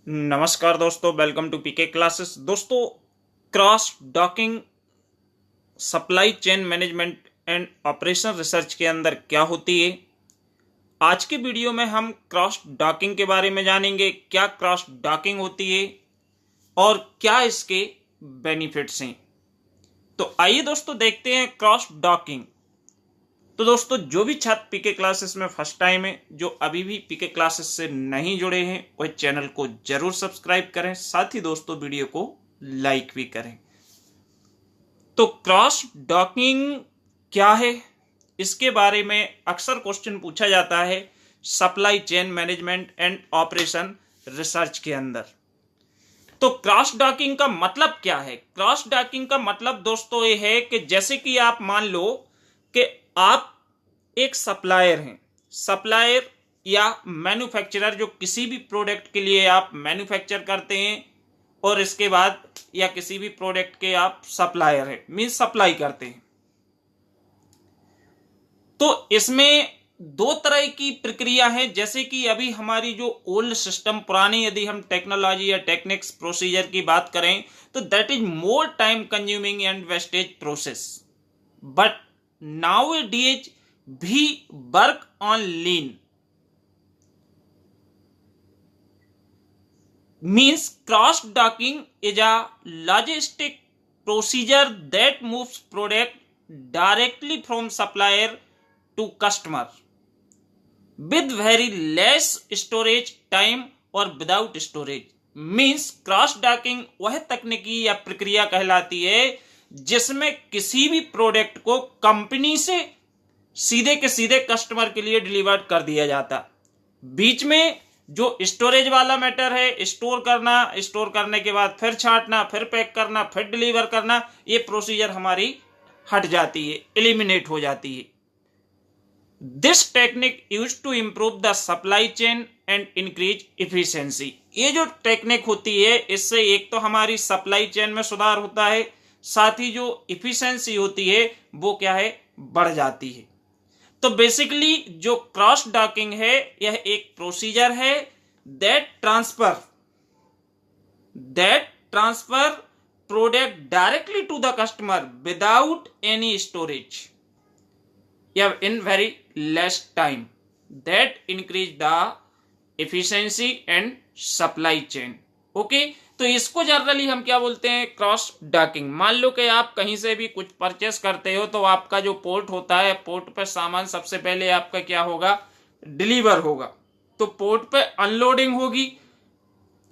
नमस्कार दोस्तों, welcome to PK classes. दोस्तों, cross docking supply chain management and operation research के अंदर क्या होती है। आज के वीडियो में हम क्रॉस डॉकिंग के बारे में जानेंगे, क्या क्रॉस डॉकिंग होती है और क्या इसके बेनिफिट्स हैं। तो आइए दोस्तों देखते हैं क्रॉस डॉकिंग। तो दोस्तों, जो भी छात्र पीके क्लासेस में फर्स्ट टाइम है, जो अभी भी पीके क्लासेस से नहीं जुड़े हैं, वह चैनल को जरूर सब्सक्राइब करें, साथ ही दोस्तों वीडियो को लाइक भी करें। तो क्रॉस डॉकिंग क्या है, इसके बारे में अक्सर क्वेश्चन पूछा जाता है supply chain management and operation research के अंदर। तो क्रॉस डॉकिंग का मतलब क्या है? क्रॉस डॉकिंग का मतलब दोस्तों ये है कि जैसे कि आप मान लो कि आप एक सप्लायर हैं, सप्लायर या मैन्युफैक्चरर, जो किसी भी प्रोडक्ट के लिए आप मैन्युफैक्चर करते हैं और इसके बाद या किसी भी प्रोडक्ट के आप सप्लायर हैं, मींस सप्लाई करते हैं। तो इसमें दो तरह की प्रक्रिया है। जैसे कि अभी हमारी जो ओल्ड सिस्टम, पुरानी यदि हम टेक्नोलॉजी या टेक्निक्स प्रोसीजर की बात करें तो that is more time consuming and wastage process, but nowadays we work on lean, means cross docking is a logistic procedure that moves product directly from supplier to customer with very less storage time or without storage। means cross docking वह तकनीकी या प्रक्रिया कहलाती है जिसमें किसी भी product को कंपनी से सीधे के सीधे कस्टमर के लिए डिलीवर कर दिया जाता। बीच में जो स्टोरेज वाला मैटर है, स्टोर करना, स्टोर करने के बाद फिर छांटना, फिर पैक करना, फिर डिलीवर करना, ये प्रोसीजर हमारी हट जाती है, एलिमिनेट हो जाती है। This technique use to improve the supply chain and increase efficiency. ये जो टेक्निक होती है, इससे एक तो हमारी सप्लाई चेन में सुधार होता है, साथ ही जो इफिशिएंसी होती है वो क्या है, बढ़ जाती है। तो बेसिकली जो क्रॉस डॉकिंग है, यह एक प्रोसीजर है that transfer product directly to the customer without any storage या in very less time, that increase the efficiency and supply chain. Okay, तो इसको जनरली हम क्या बोलते हैं, क्रॉस डॉकिंग। मान लो कि आप कहीं से भी कुछ परचेस करते हो, तो आपका जो पोर्ट होता है, पोर्ट पर सामान सबसे पहले आपका क्या होगा, डिलीवर होगा। तो पोर्ट पे अनलोडिंग होगी,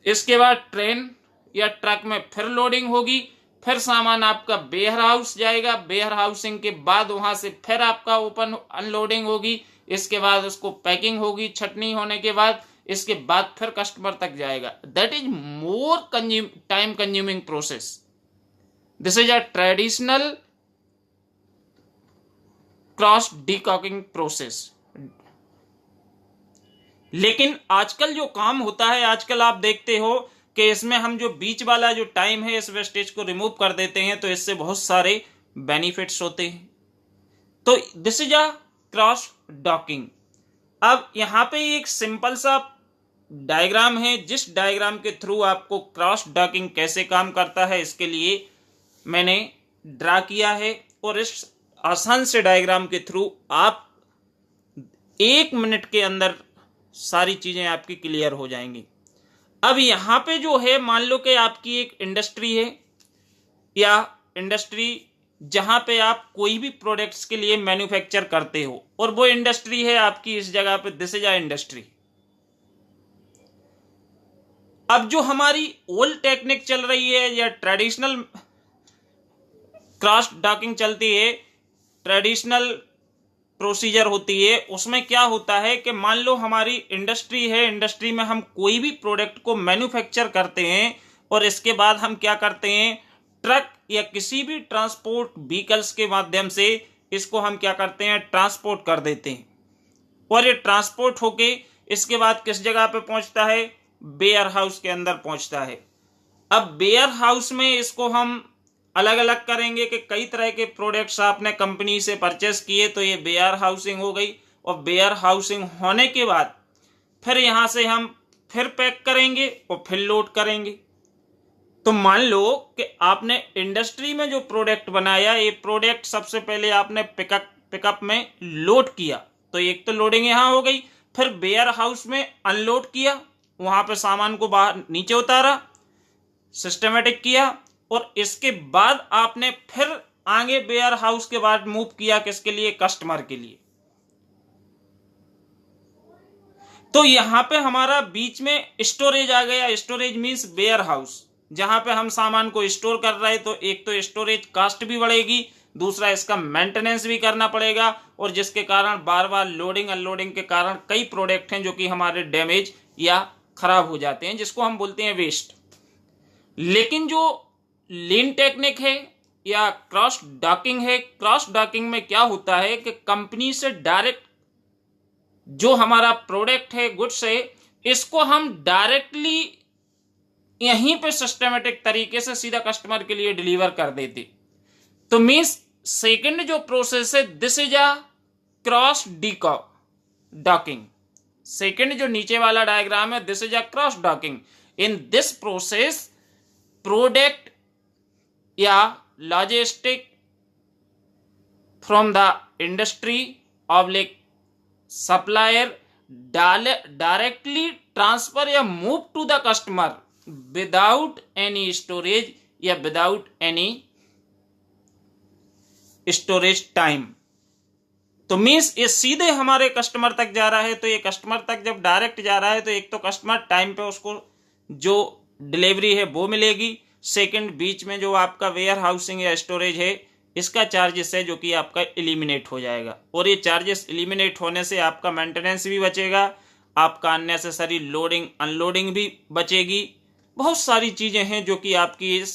इसके बाद ट्रेन या ट्रक में फिर लोडिंग होगी, फिर सामान आपका वेयर हाउस जाएगा, वेयर हाउसिंग के बाद वहां से फिर आपका ओपन अनलोडिंग होगी, इसके बाद उसको पैकिंग होगी, छटनी होने के बाद इसके बाद फिर कस्टमर तक जाएगा। That is more time consuming process. This is a traditional cross docking process. लेकिन आजकल जो काम होता है, आजकल आप देखते हो कि इसमें हम जो बीच वाला जो टाइम है, इस वेस्टेज को रिमूव कर देते हैं, तो इससे बहुत सारे बेनिफिट्स होते हैं। तो this is a cross docking. अब यहां पे एक सिंपल सा डायग्राम है, जिस डायग्राम के थ्रू आपको क्रॉस डॉकिंग कैसे काम करता है इसके लिए मैंने ड्रा किया है, और इस आसान से डायग्राम के थ्रू आप 1 मिनट के अंदर सारी चीजें आपकी क्लियर हो जाएंगी। अब यहां पे जो है, मान लो कि आपकी एक इंडस्ट्री है, या इंडस्ट्री जहां पे आप कोई भी प्रोडक्ट्स के लिए मैन्युफैक्चर करते हो, और वो इंडस्ट्री है आपकी इस जगह पे, दिस इज अ इंडस्ट्री। अब जो हमारी ओल्ड टेक्निक चल रही है या ट्रेडिशनल क्रॉस डॉकिंग चलती है, ट्रेडिशनल प्रोसीजर होती है, उसमें क्या होता है कि मान लो हमारी इंडस्ट्री है, इंडस्ट्री में हम कोई भी प्रोडक्ट को मैन्युफैक्चर करते हैं, और इसके बाद हम क्या करते हैं, ट्रक या किसी भी ट्रांसपोर्ट व्हीकल्स के माध्यम से इसको हम क्या करते हैं, ट्रांसपोर्ट कर देते हैं। और ये ट्रांसपोर्ट होके इसके बाद किस जगह पे पहुंचता है, वेयर हाउस के अंदर पहुंचता है। अब वेयर हाउस में इसको हम अलग अलग करेंगे कि कई तरह के प्रोडक्ट्स आपने कंपनी से परचेस किए, तो ये वेयर हाउसिंग हो गई। और वेयर हाउसिंग होने के बाद फिर यहां से हम फिर पैक करेंगे और फिर लोड करेंगे। तो मान लो कि आपने इंडस्ट्री में जो प्रोडक्ट बनाया, ये प्रोडक्ट सबसे पहले आपने पिकअप में लोड किया, तो एक तो लोडिंग यहां हो गई, फिर वेयर हाउस में अनलोड किया, वहां पे सामान को बाहर नीचे उतारा, सिस्टमेटिक किया, और इसके बाद आपने फिर आगे वेयर हाउस के बाद मूव किया किसके लिए? कस्टमर के लिए। तो यहां पे हमारा बीच में स्टोरेज आ गया। स्टोरेज मींस वेयर हाउस, जहां पे हम सामान को स्टोर कर रहे हैं। तो एक तो स्टोरेज कास्ट भी बढ़ेगी, दूसरा इसका मेंटेनेंस भी करना पड़ेगा, और जिसके कारण बार बार लोडिंग अनलोडिंग के कारण कई प्रोडक्ट हैं जो कि हमारे डैमेज या खराब हो जाते हैं, जिसको हम बोलते हैं वेस्ट। लेकिन जो लीन टेक्निक है या क्रॉस डॉकिंग है, क्रॉस डॉकिंग में क्या होता है कि कंपनी से डायरेक्ट जो हमारा प्रोडक्ट है, गुड्स है, इसको हम डायरेक्टली यहीं पे सिस्टमेटिक तरीके से सीधा कस्टमर के लिए डिलीवर कर देते। तो मींस सेकंड जो प्रोसेस है, this is a cross docking. Second जो नीचे वाला डायग्राम है, this is a cross docking. In this process product या logistic from the industry oblique supplier directly transfer या move to the customer without any storage या without any storage time. तो means ये सीधे हमारे कस्टमर तक जा रहा है। तो ये कस्टमर तक जब डायरेक्ट जा रहा है तो एक तो कस्टमर टाइम पे उसको जो डिलीवरी है वो मिलेगी, सेकंड बीच में जो आपका वेयर हाउसिंग या स्टोरेज है इसका चार्जेस है जो कि आपका एलिमिनेट हो जाएगा, और ये चार्जेस एलिमिनेट होने से आपका मेंटेनेंस भी बचेगा, आपका अननेसेसरी लोडिंग अनलोडिंग भी बचेगी। बहुत सारी चीजें हैं जो कि आपकी इस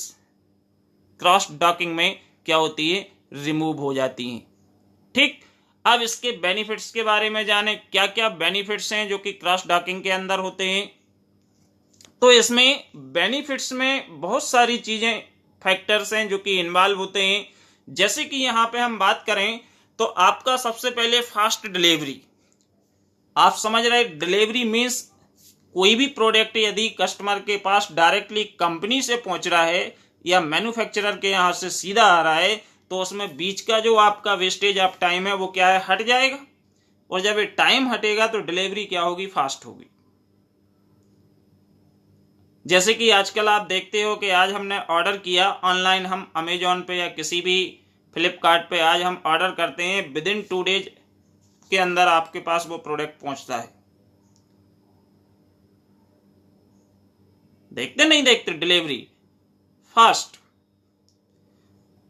क्रॉस डॉकिंग में क्या होती है? रिमूव हो जाती हैं। ठीक, अब इसके बेनिफिट्स के बारे में जाने, क्या क्या बेनिफिट्स हैं जो कि क्रॉस डॉकिंग के अंदर होते हैं। तो इसमें बेनिफिट्स में बहुत सारी चीजें, फैक्टर्स हैं जो कि इन्वॉल्व होते हैं। जैसे कि यहां पे हम बात करें तो आपका सबसे पहले फास्ट डिलीवरी। आप समझ रहे, डिलीवरी मीन्स कोई भी प्रोडक्ट यदि कस्टमर के पास डायरेक्टली कंपनी से पहुंच रहा है या मैन्युफैक्चरर के यहां से सीधा आ रहा है, तो उसमें बीच का जो आपका वेस्टेज ऑफ टाइम है वो क्या है? हट जाएगा। और जब ये टाइम हटेगा तो डिलीवरी क्या होगी? फास्ट होगी। जैसे कि आजकल आप देखते हो कि आज हमने ऑर्डर किया ऑनलाइन, हम अमेजॉन पे या किसी भी फ्लिपकार्ट पे आज हम ऑर्डर करते हैं, विद इन 2 डेज के अंदर आपके पास वो प्रोडक्ट पहुंचता है। देखते नहीं देखते? Delivery fast,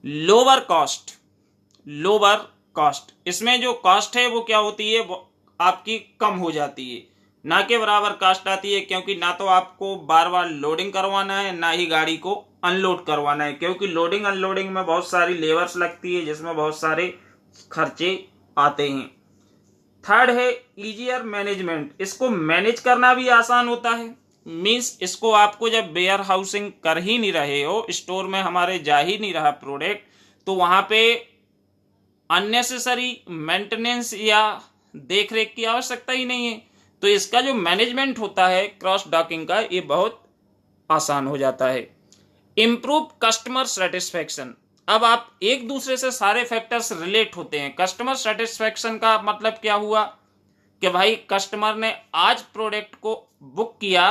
lower cost. Lower cost, इसमें जो कॉस्ट है वो क्या होती है? वो आपकी कम हो जाती है, ना के बराबर कॉस्ट आती है, क्योंकि ना तो आपको बार बार लोडिंग करवाना है, ना ही गाड़ी को अनलोड करवाना है, क्योंकि लोडिंग अनलोडिंग में बहुत सारी लेबर्स लगती है जिसमें बहुत सारे खर्चे आते हैं। थर्ड है इजियर मैनेजमेंट, इसको मैनेज करना भी आसान होता है। मीन्स इसको आपको जब वेयर हाउसिंग कर ही नहीं रहे हो, स्टोर में हमारे जा ही नहीं रहा प्रोडक्ट, तो वहां पे अननेसेसरी मेंटेनेंस या देखरेख की आवश्यकता ही नहीं है। तो इसका जो मैनेजमेंट होता है क्रॉस डॉकिंग का, ये बहुत आसान हो जाता है। इंप्रूव कस्टमर सेटिस्फेक्शन, अब आप एक दूसरे से सारे फैक्टर्स रिलेट होते हैं। कस्टमर सेटिस्फेक्शन का मतलब क्या हुआ कि भाई कस्टमर ने आज प्रोडक्ट को बुक किया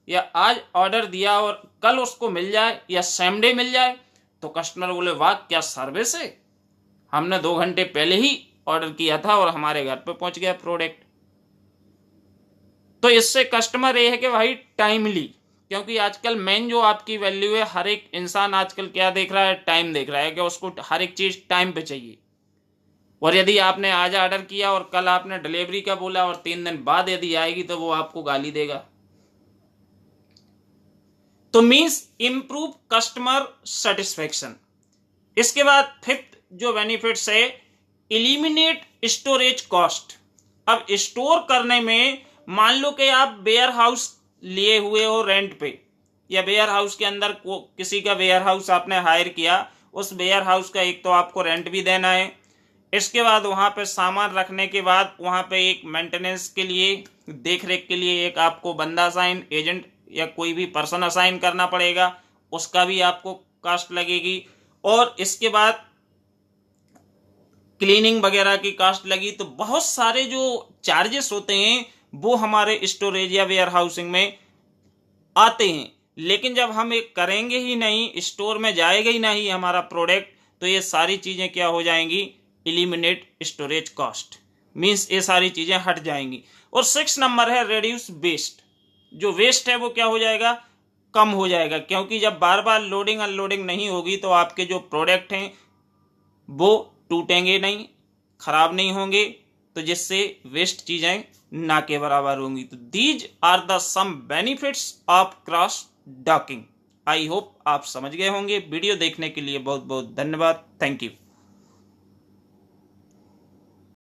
या आज ऑर्डर दिया और कल उसको मिल जाए या सेम डे मिल जाए, तो कस्टमर बोले वाह क्या सर्विस है, हमने 2 घंटे पहले ही ऑर्डर किया था और हमारे घर पे पहुंच गया प्रोडक्ट। तो इससे कस्टमर ये है कि भाई टाइमली, क्योंकि आजकल मेन जो आपकी वैल्यू है, हर एक इंसान आजकल क्या देख रहा है? टाइम देख रहा है कि उसको हर एक चीज टाइम पे चाहिए। और यदि आपने आज ऑर्डर किया और कल आपने डिलीवरी का बोला और 3 दिन बाद यदि आएगी तो वो आपको गाली देगा। तो मींस इंप्रूव कस्टमर सेटिस्फेक्शन। इसके बाद फिफ्थ जो बेनिफिट्स है, एलिमिनेट स्टोरेज कॉस्ट। अब स्टोर करने में मान लो कि आप वेयर हाउस लिए हुए हो रेंट पे, या वेयर हाउस के अंदर किसी का वेयर हाउस आपने हायर किया, उस वेयर हाउस का एक तो आपको रेंट भी देना है, इसके बाद वहाँ पे सामान रखने के बाद वहाँ पे एक मेंटेनेंस के लिए, देख रेख के लिए एक आपको बंदा असाइन, एजेंट या कोई भी पर्सन असाइन करना पड़ेगा, उसका भी आपको कास्ट लगेगी। और इसके बाद क्लीनिंग वगैरह की कास्ट लगी। तो बहुत सारे जो चार्जेस होते हैं वो हमारे स्टोरेज या वेयर हाउसिंग में आते हैं। लेकिन जब हम एक करेंगे ही नहीं, स्टोर में जाएगा ही नहीं हमारा प्रोडक्ट, तो ये सारी चीज़ें क्या हो जाएंगी, एलिमिनेट स्टोरेज कॉस्ट, मीन्स ये सारी चीज़ें हट जाएंगी। और 6 नंबर है रेड्यूस वेस्ट। जो वेस्ट है वो क्या हो जाएगा, कम हो जाएगा, क्योंकि जब बार बार लोडिंग अनलोडिंग नहीं होगी तो आपके जो प्रोडक्ट हैं वो टूटेंगे नहीं, खराब नहीं होंगे, तो जिससे वेस्ट चीजें ना के बराबर होंगी। तो these are the some benefits of cross docking. I hope आप समझ गए होंगे। वीडियो देखने के लिए बहुत बहुत धन्यवाद। Thank you.